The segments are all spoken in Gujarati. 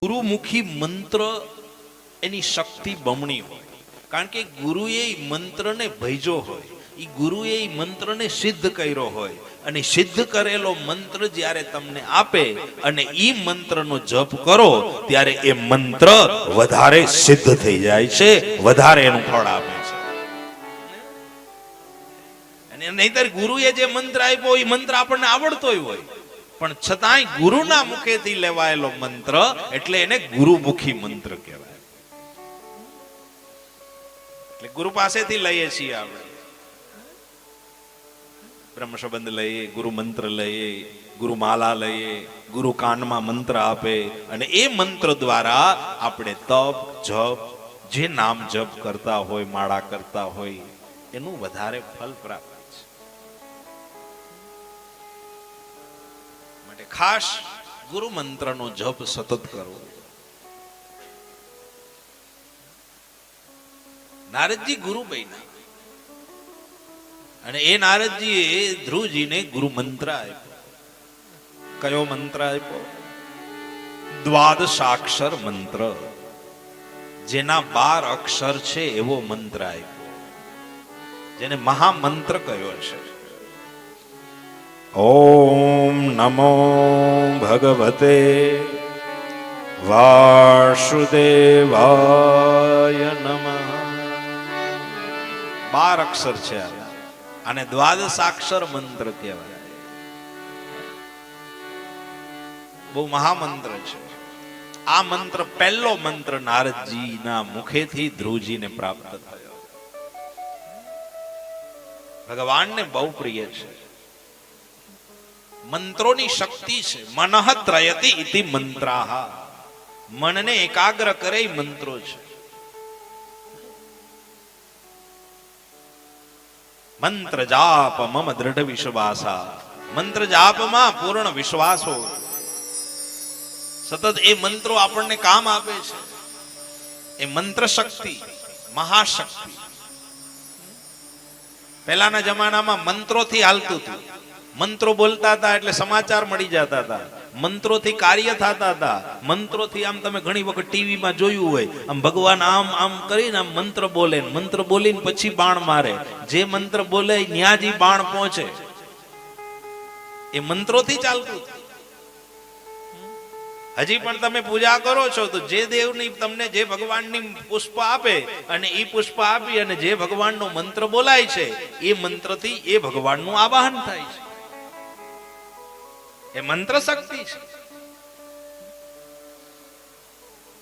ગુરુમુખી મંત્ર એની શક્તિ બમણી હોય, કારણ કે ગુરુએ મંત્રને ભેજો હોય, એ ગુરુએ મંત્રને સિદ્ધ કર્યો હોય, અને સિદ્ધ કરેલો મંત્ર જ્યારે તમને આપે અને એ મંત્રનો જપ કરો ત્યારે એ મંત્ર વધારે સિદ્ધ થઈ જાય છે, વધારે એનું ફળ આપે છે. અને નહીતર ગુરુએ જે મંત્ર આપ્યો એ મંત્ર આપણને આવડતો હોય, પણ છતાંય ગુરુના મુખેથી લેવાયેલો મંત્ર એટલે એને ગુરુમુખી મંત્ર કહેવાય. એટલે ગુરુ પાસેથી લઈએ છીએ આપણે બ્રહ્મ સંબંધ લઈએ, ગુરુ મંત્ર લઈએ, ગુરુમાલા લઈએ, ગુરુ કાનમાં મંત્ર આપે, અને એ મંત્ર દ્વારા આપણે તપ જપ જે નામ જપ કરતા હોય, માળા કરતા હોય, એનું વધારે ફલ પ્રાપ્ત. ખાસ ગુરુ મંત્રનો જપ સતત કરવો. નારદજી ગુરુ બન્યા અને એ નારદજીએ ધ્રુવજીને ગુરુ મંત્ર આપ્યો. કયો મંત્ર આપ્યો? દ્વાદશાક્ષર મંત્ર, જેના 12 અક્ષર છે એવો મંત્ર આપ્યો, જેને મહામંત્ર કયો છે. ઓમ નમો ભગવતે વાસુદેવાય નમઃ. 12 અક્ષર છે અને દ્વાદશાક્ષર મંત્ર કહેવાય. બહુ મહામંત્ર છે આ મંત્ર. પહેલો મંત્ર નારદજીના મુખેથી ધ્રુવજીને પ્રાપ્ત થયો. ભગવાનને બહુ પ્રિય છે. મંત્રોની શક્તિ છે. મનઃ ત્રયતિ ઇતિ મંત્રાહ. મનને એકાગ્ર કરે મંત્રો છે. મંત્ર જાપ મમ દૃઢ વિશ્વાસા. મંત્ર જાપમાં પૂર્ણ વિશ્વાસ હોય. સતત એ મંત્રો આપણને કામ આપે છે. એ મંત્ર શક્તિ મહાશક્તિ. પહેલાના જમાનામાં મંત્રોથી હાલતું હતું. મંત્રો બોલતા હતા એટલે સમાચાર મળી જતા હતા. મંત્રોથી કાર્ય થતા હતા. મંત્રોથી આમ તમે ઘણી વખત ટીવીમાં જોયું હોય, આમ ભગવાન આમ આમ કરીને આમ મંત્ર બોલે, મંત્ર બોલીને પછી બાણ મારે. જે મંત્ર બોલે ન્યા જ બાણ પહોંચે. એ મંત્રોથી ચાલતું. હજી પણ તમે પૂજા કરો છો તો જે દેવની તમને જે ભગવાનની પુષ્પ આપે અને એ પુષ્પ આપી અને જે ભગવાનનો મંત્ર બોલાય છે એ મંત્રથી એ ભગવાનનું આવાહન થાય છે. એ મંત્ર શક્તિ છે.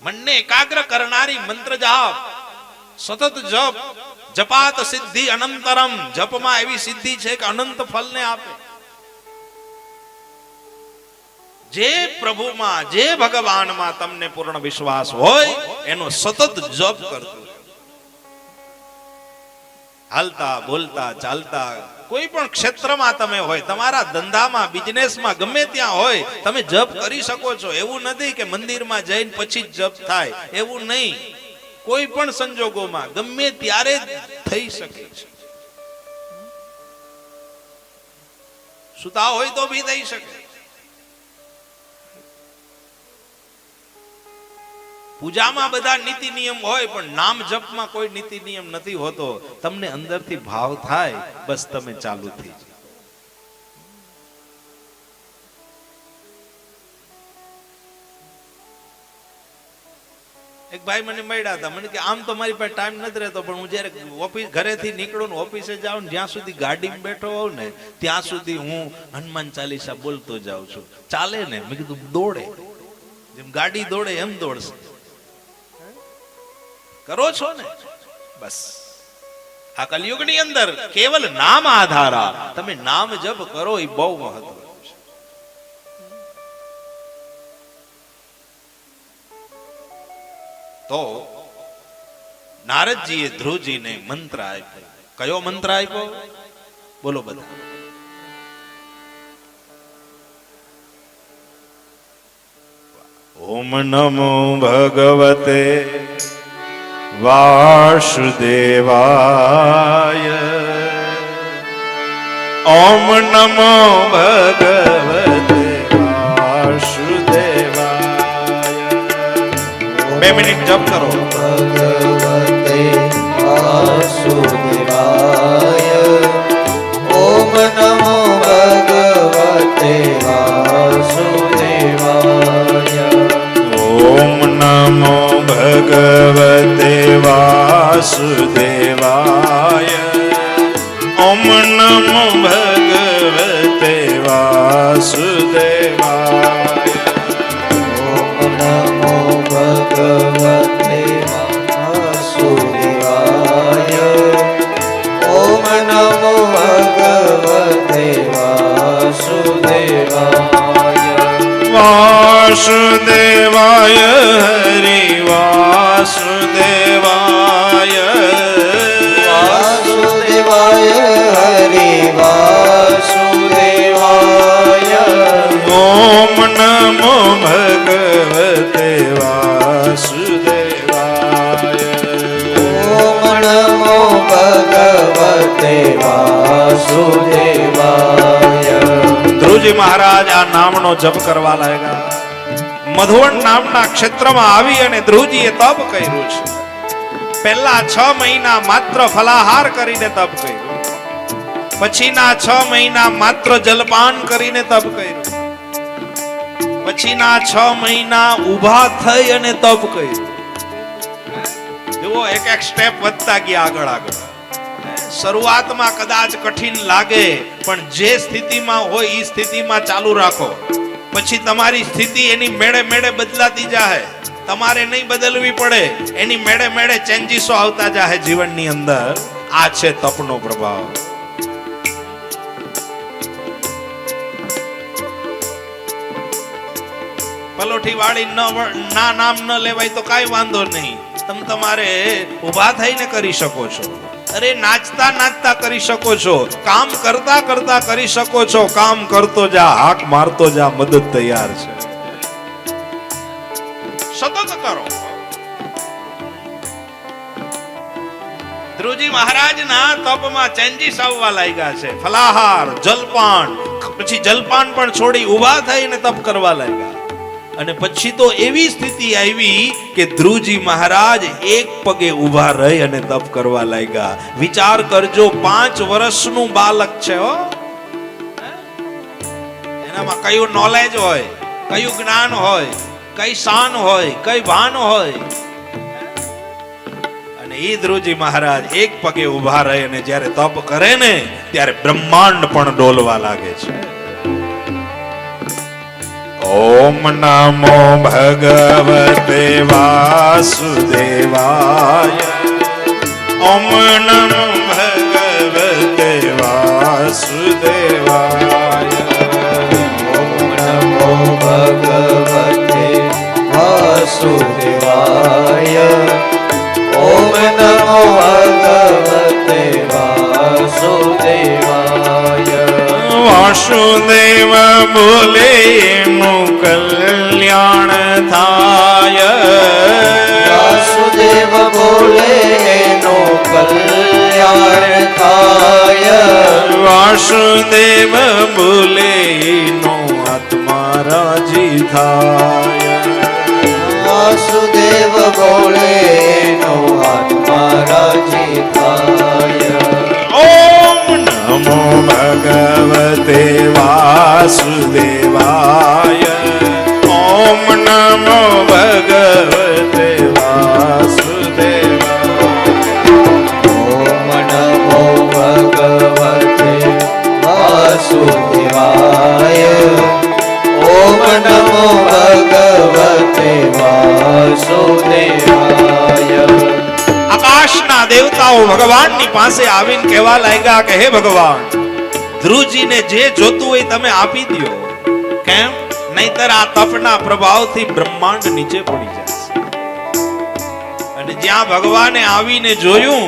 મનને એકાગ્ર કરનારી મંત્ર જાપ, સતત જપ. જપાત સિદ્ધિ અનંતરમ. જપમાં એવી સિદ્ધિ છે કે અનંત ફલને આપે. જે પ્રભુમાં જે ભગવાનમાં તમને પૂર્ણ વિશ્વાસ હોય એનો સતત જપ કરતો. હાલતા બોલતા ચાલતા કોઈ પણ ક્ષેત્રમાં તમે હોય, તમારા ધંધામાં બિઝનેસમાં ગમે ત્યાં હોય, તમે જપ કરી શકો છો. એવું નથી કે મંદિરમાં જઈને પછી જ જપ થાય, એવું નહીં. કોઈ પણ સંજોગોમાં ગમે ત્યારે થઈ શકે છે. સુતા હોય તો બી થઈ શકે. પૂજામાં બધા નીતિ નિયમ હોય, પણ નામ જપમાં કોઈ નીતિ નિયમ નથી હોતો. તમને અંદરથી ભાવ થાય, બસ તમે ચાલુ થઈ જાઓ. એક ભાઈ મને મળ્યા હતા. મને કે આમ તો મારી પાસે ટાઈમ નથી રહેતો, પણ હું જયારે ઓફિસ ઘરેથી નીકળું ને ઓફિસે જાઉં ને જ્યાં સુધી ગાડીમાં બેઠો હોઉં ને ત્યાં સુધી હું હનુમાન ચાલીસા બોલતો જાઉં છું. ચાલે ને? મેં કીધું દોડે, જેમ ગાડી દોડે એમ દોડશે. કરો છો ને? બસ આ કલિયુગની અંદર કેવલ નામ આધારા. તમે નામ જપ કરો એ બહુ મહત્વ છે. તો નારદજીએ ધ્રુવજીને મંત્ર આપ્યો. કયો મંત્ર આપ્યો? બોલો બધા. ઓમ નમો ભગવતે વાસુદેવાય. ઓમ નમો ભગવતે વાસુદેવાય. 2 મિનિટ જપ કરો. ભગવતે વાસુદેવાય. ઓમ નમો ભગવતે વાસુદેવાય. ઓમ નમો ભગવતે વાસુદેવાય. ઓમ નમો ભગવતે વાસુદેવાય. ઓમ નમો ભગવતે વાસુદેવાય. ઓમ નમો ભગવતે વાસુદેવાય. વાસુદેવાય હરિ વાસુદેવાય. વાસુદેવાય હરિ વાસુદેવાય. ઓમ નમો ભગવતે વાસુદેવાય. ઓમ નમો ભગવતે વાસુદેવાય. ધ્રુવજી મહારાજ આ નામનો જપ કરવા લાગ્યા. મધુવન નામના ક્ષેત્રમાં આવી અને ધ્રુવજીએ તપ કર્યું છે. પહેલા 6 મહિના માત્ર ફલાહાર કરીને તપ કર્યું. પછીના 6 મહિના માત્ર જલપાન કરીને તપ કર્યું. પછીના 6 મહિના ઊભા થઈ અને તપ કર્યું. જુઓ, એક એક સ્ટેપ વધતા ગયા આગળ આગળ. શરૂઆતમાં કદાચ કઠિન લાગે, પણ જે સ્થિતિમાં હોય એ સ્થિતિમાં ચાલુ રાખો. પછી તમારી સ્થિતિ એની મેળે મેળે બદલાતી જાહે. તમારે નહીં બદલવી પડે, એની મેળે મેળે ચેન્જીસો આવતા જાહે જીવનની અંદર. આ છે તપનો પ્રભાવ. પલોઠી વાળી ના નામ ન લેવાય તો કાઈ વાંધો નહીં. તમે તમારે ઊભા થઈને કરી શકો છો. અરે નાચતા નાચતા કરી શકો છો. કામ કરતા કરતા કરી શકો છો. કામ કરતો જા, હાક મારતો જા, મદદ તૈયાર છે. સતત કરો. ધ્રુવજી મહારાજના તપમાં ચેન્જીસ આવવા લાગ્યા છે. ફલાહાર, જલપાન, પછી જલપાન પણ છોડી ઊભા થઈને તપ કરવા લાગ્યા. અને પછી તો એવી સ્થિતિ આવી કે ધ્રુવજી મહારાજ એક પગે ઊભા રહી અને તપ કરવા લાગ્યા. વિચાર કરજો, 5 વર્ષનું બાળક છે હો. એનામાં કયું નોલેજ હોય, કયું જ્ઞાન હોય, કઈ શાન હોય, કઈ ભાન હોય. અને એ ધ્રુવજી મહારાજ એક પગે ઊભા રહે અને જ્યારે તપ કરે ને ત્યારે બ્રહ્માંડ પણ ડોલવા લાગે છે. ઓમ નમો ભગવતે વાસુદેવાય. ઓમ નમો ભગવતે વાસુદેવાય. ઓમ નમો ભગવતે વાસુદેવાય. ઓમ નમો ભગવતે વાસુદેવાય. વાસુદેવ બોલે નું કલ્યાણ થાય. વાસુદેવ બોલે નો કલ્યાણ થાય. વાસુદેવ બોલે નો આત્મા રાજી થાય. વાસુદેવ બોલે નો આત્મા રાજી થાય. ઓમ નમો ભગવતે વાસુદેવાય. ઓમ નમો ભગવતે વાસુદેવાય. ઓમ નમો ભગવતે વાસુદેવાય. ઓમ નમો ભગવતે વાસુદેવાય. આકાશના દેવતાઓ ભગવાનની પાસે આવીને કહેવા લાગ્યા કે હે ભગવાન, ધ્રુવજીને જે જોતું હોય તમે આપી દો. કેમ? નહીતર આ તપના પ્રભાવથી બ્રહ્માંડ નીચે પડી જશે. અને જ્યાં ભગવાને આવીને જોયું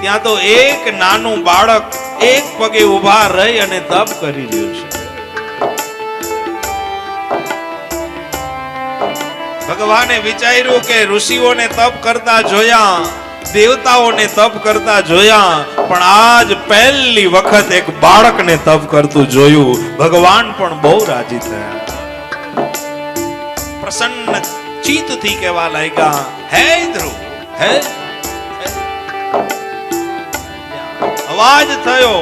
ત્યાં તો એક નાનું બાળક એક પગે ઊભા રહી અને તપ કરી રહ્યું છે. ભગવાને વિચાર્યું કે ઋષિઓને તપ કરતા જોયા, દેવતાઓને તપ કરતા જોયા, પણ આજ પહેલી વખત એક બાળકને તપ કરતું જોયું. ભગવાન પણ બહુ રાજી થયા. પ્રસન્ન ચિત્તથી કહેવા લાગ્યા, હે ધ્રુવ, હે અવાજ થયો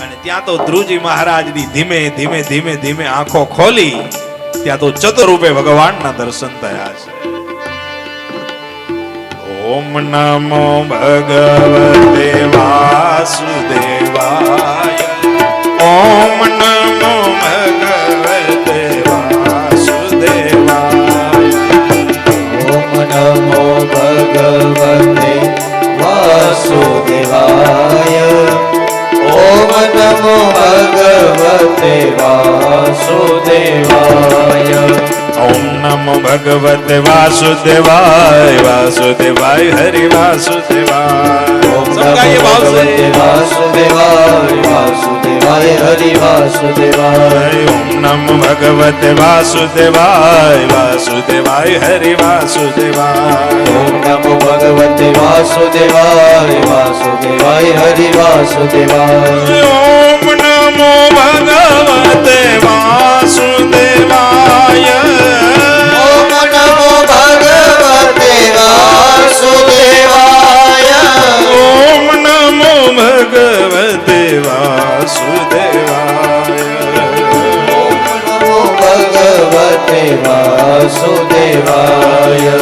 અને ત્યાં તો ધ્રુવજી મહારાજની ધીમે ધીમે ધીમે ધીમે આંખો ખોલી, ત્યાં તો ચતુર્રૂપે ભગવાનના દર્શન થયા છે. ઓમ નમો ભગવતે વાસુદેવાય, ઓમ નમો ભગવતે વાસુદેવાય, ઓમ નમો ભગવતે વાસુદેવાય, ઓમ નમો ભગવતે વાસુદેવાય, ઓમ નમો ભગવતે વાસુદેવાય, વાસુદેવાય હરિ વાસુદેવાય. ઓમ સંગાઈએ નમો ભાવ છે. ભગવતે વાસુદેવાય, વાસુદેવાય હરિ વાસુદેવાય, ઓમ નમો ભગવતે વાસુદેવાય, વાસુદેવાય હરિ વાસુદેવાય. ઓમ નમો ભગવતે વાસુદેવાય, વાસુદેવાય હરિ વાસુદેવાય, ઓમ નમો ભગવતે વાસુદેવાય, ઓમ નમો ભગવતે વાસુદેવાય, ઓમ નમો ભગવતે વાસુદેવાય, ઓમ નમો ભગવતે વાસુદેવાય,